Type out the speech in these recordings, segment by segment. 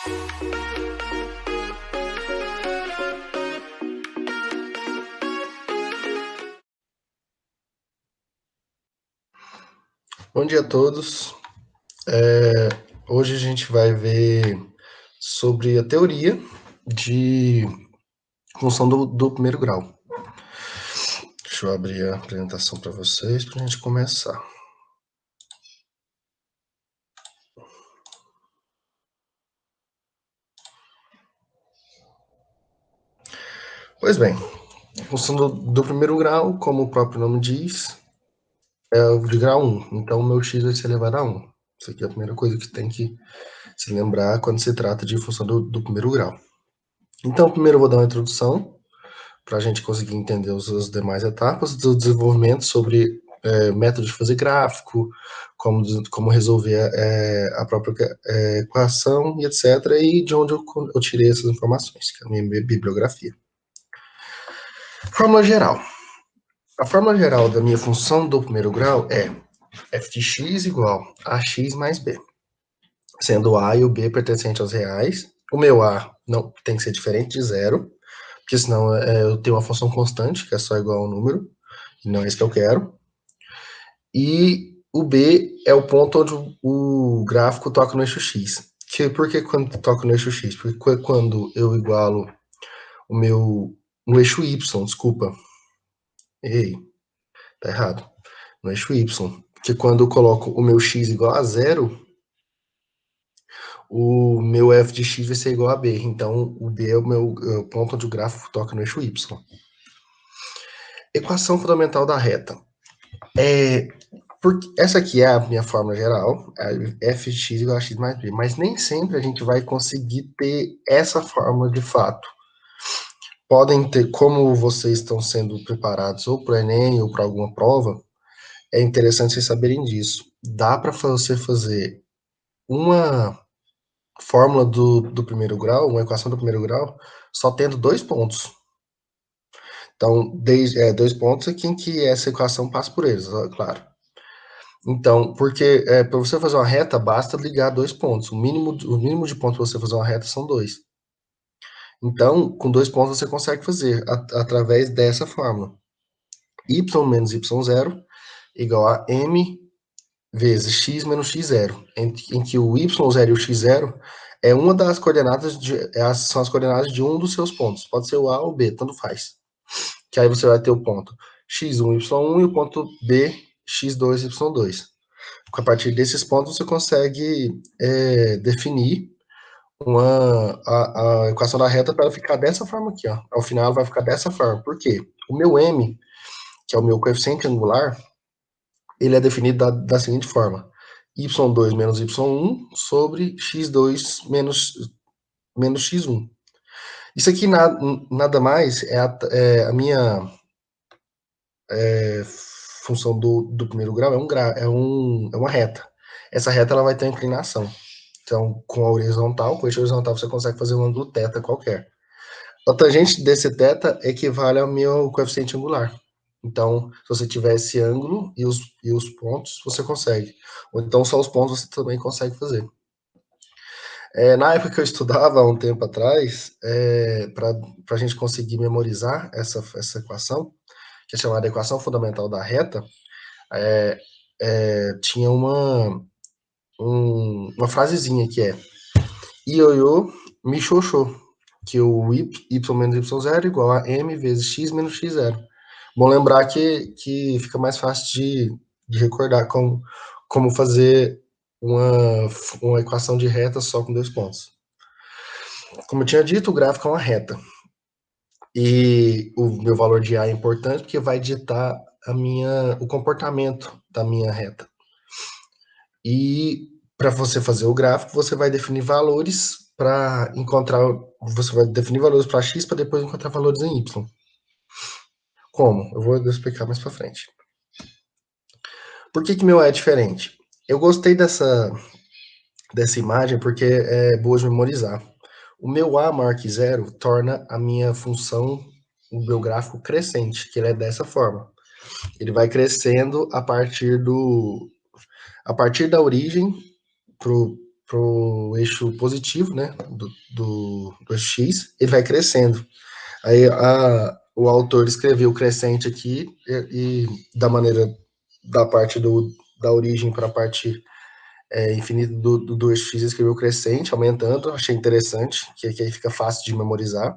Bom dia a todos. Hoje a gente vai ver sobre a teoria de função do primeiro grau. Deixa eu abrir a apresentação para vocês para a gente começar. Pois bem, a função do primeiro grau, como o próprio nome diz, é o de grau 1. Então, o meu x vai ser elevado a 1. Isso aqui é a primeira coisa que tem que se lembrar quando se trata de função do primeiro grau. Então, primeiro eu vou dar uma introdução para a gente conseguir entender as demais etapas do desenvolvimento sobre método de fazer gráfico, como resolver a própria equação e etc. E de onde eu tirei essas informações, que é a minha bibliografia. Fórmula geral. A fórmula geral da minha função do primeiro grau é f de x igual a x mais b, sendo o a e o b pertencentes aos reais. O meu a não tem que ser diferente de zero, porque senão eu tenho uma função constante, que é só igual ao número, e não é isso que eu quero. E o B é o ponto onde o gráfico toca no eixo X. Por que quando toca no eixo X? Porque quando eu igualo no eixo Y, desculpa. Errei, tá errado. No eixo Y. Porque quando eu coloco o meu X igual a zero, o meu f de x vai ser igual a b. Então, o b é o meu ponto onde o gráfico toca no eixo y. Equação fundamental da reta. Porque essa aqui é a minha fórmula geral, f de x igual a x mais b, mas nem sempre a gente vai conseguir ter essa fórmula de fato. Podem ter, como vocês estão sendo preparados ou para o Enem ou para alguma prova, é interessante vocês saberem disso. Dá para você fazer uma fórmula do primeiro grau, uma equação do primeiro grau, só tendo 2 pontos. Então, 2 pontos aqui em que essa equação passa por eles, claro. Então, porque para você fazer uma reta, basta ligar 2 pontos. O mínimo de pontos para você fazer uma reta são 2. Então, com 2 pontos você consegue fazer através dessa fórmula. Y menos y0 igual a m vezes x menos x0, em que o y0 e o x0 é uma das coordenadas, são as coordenadas de um dos seus pontos. Pode ser o A ou o B, tanto faz. Que aí você vai ter o ponto x1, y1 e o ponto B, x2, y2. A partir desses pontos você consegue definir a equação da reta para ela ficar dessa forma aqui, ó. Ao final ela vai ficar dessa forma. Por quê? O meu m, que é o meu coeficiente angular, ele é definido da seguinte forma: y2 menos y1 sobre x2 menos x1. Isso aqui nada mais é a minha função do primeiro grau, é uma reta. Essa reta ela vai ter uma inclinação. Então, com a horizontal, com o eixo horizontal, você consegue fazer um ângulo θ qualquer. A tangente desse θ equivale ao meu coeficiente angular. Então, se você tiver esse ângulo e os pontos, você consegue. Ou então, só os pontos você também consegue fazer. Na época que eu estudava, há um tempo atrás, para a gente conseguir memorizar essa equação, que é chamada equação fundamental da reta, tinha uma frasezinha que é ioiô mi xoxô, que o y menos y0 é igual a m vezes x menos x0. Bom lembrar que fica mais fácil de recordar como fazer uma equação de reta só com 2 pontos. Como eu tinha dito, o gráfico é uma reta. E o meu valor de A é importante porque vai ditar o comportamento da minha reta. E para você fazer o gráfico, você vai definir valores para encontrar. Você vai definir valores para x para depois encontrar valores em y. Como? Eu vou explicar mais para frente. Por que meu é diferente? Eu gostei dessa imagem porque é boa de memorizar. O meu A maior que zero torna a minha função, o meu gráfico crescente, que ele é dessa forma. Ele vai crescendo a partir da origem pro eixo positivo, né, do x, ele vai crescendo. Aí o autor escreveu crescente aqui da maneira da parte da origem para a parte infinita do eixo x, escreveu crescente, aumentando, achei interessante, que aí fica fácil de memorizar.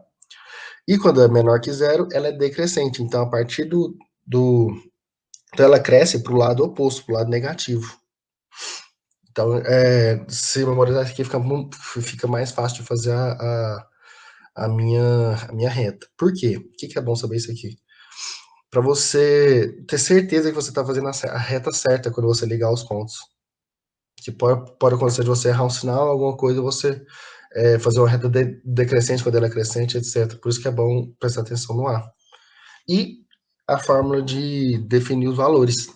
E quando é menor que zero, ela é decrescente. Então, a partir então ela cresce para o lado oposto, para o lado negativo. Então, se memorizar isso aqui, fica mais fácil de fazer a minha reta. Por quê? Por que é bom saber isso aqui? Para você ter certeza que você está fazendo a reta certa quando você ligar os pontos. Que pode acontecer de você errar um sinal, alguma coisa, você fazer uma reta decrescente quando ela é crescente, etc. Por isso que é bom prestar atenção no A. E a fórmula de definir os valores.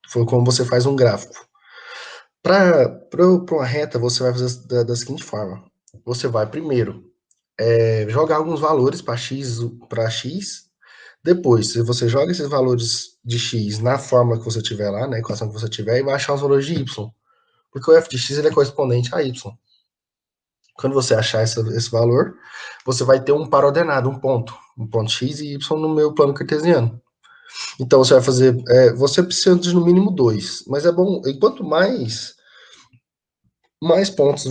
Foi como você faz um gráfico. Para uma reta, você vai fazer da seguinte forma. Você vai primeiro jogar alguns valores para x. Depois, você joga esses valores de x na fórmula que você tiver lá, na equação que você tiver, e vai achar os valores de y. Porque o f de x ele é correspondente a y. Quando você achar esse valor, você vai ter um par ordenado, um ponto x e y no meu plano cartesiano. Então você vai fazer, você precisa de no mínimo 2, mas é bom, e quanto mais pontos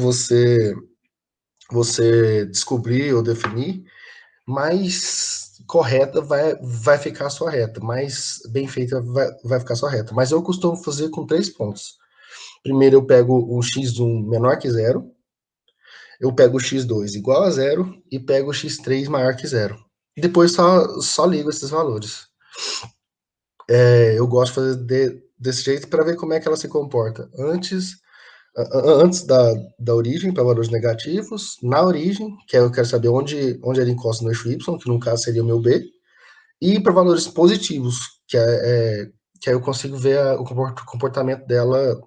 você descobrir ou definir, mais correta vai ficar a sua reta, mais bem feita vai ficar a sua reta. Mas eu costumo fazer com 3 pontos. Primeiro eu pego o x1 menor que zero, eu pego o x2 igual a zero e pego o x3 maior que zero. Depois só ligo esses valores. Eu gosto de fazer desse jeito para ver como é que ela se comporta antes da origem para valores negativos, na origem, que eu quero saber onde ele encosta no eixo y, que no caso seria o meu b, e para valores positivos, que aí eu consigo ver o comportamento dela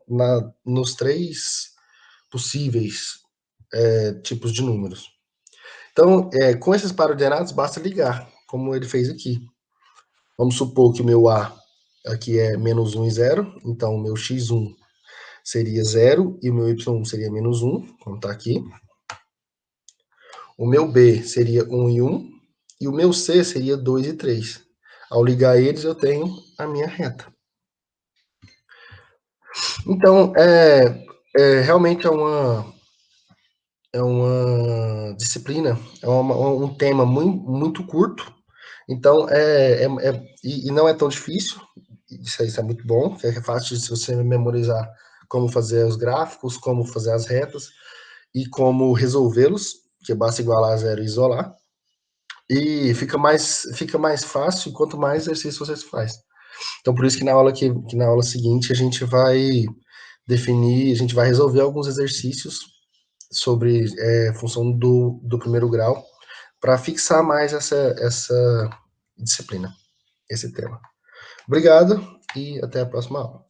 nos 3 possíveis tipos de números. Então, com esses par-ordenados, basta ligar, como ele fez aqui. Vamos supor que o meu A aqui é menos 1 e 0, então o meu x1 seria 0 e o meu y1 seria menos 1, como está aqui. O meu B seria 1 e 1, e o meu C seria 2 e 3. Ao ligar eles, eu tenho a minha reta. Então, realmente é uma disciplina, um tema muito curto, então e não é tão difícil, isso é muito bom, é fácil de você memorizar como fazer os gráficos, como fazer as retas e como resolvê-los, que basta igualar a zero e isolar, e fica mais fácil quanto mais exercício você faz. Então, por isso que na aula seguinte a gente vai a gente vai resolver alguns exercícios sobre função do primeiro grau para fixar mais essa disciplina, esse tema. Obrigado e até a próxima aula.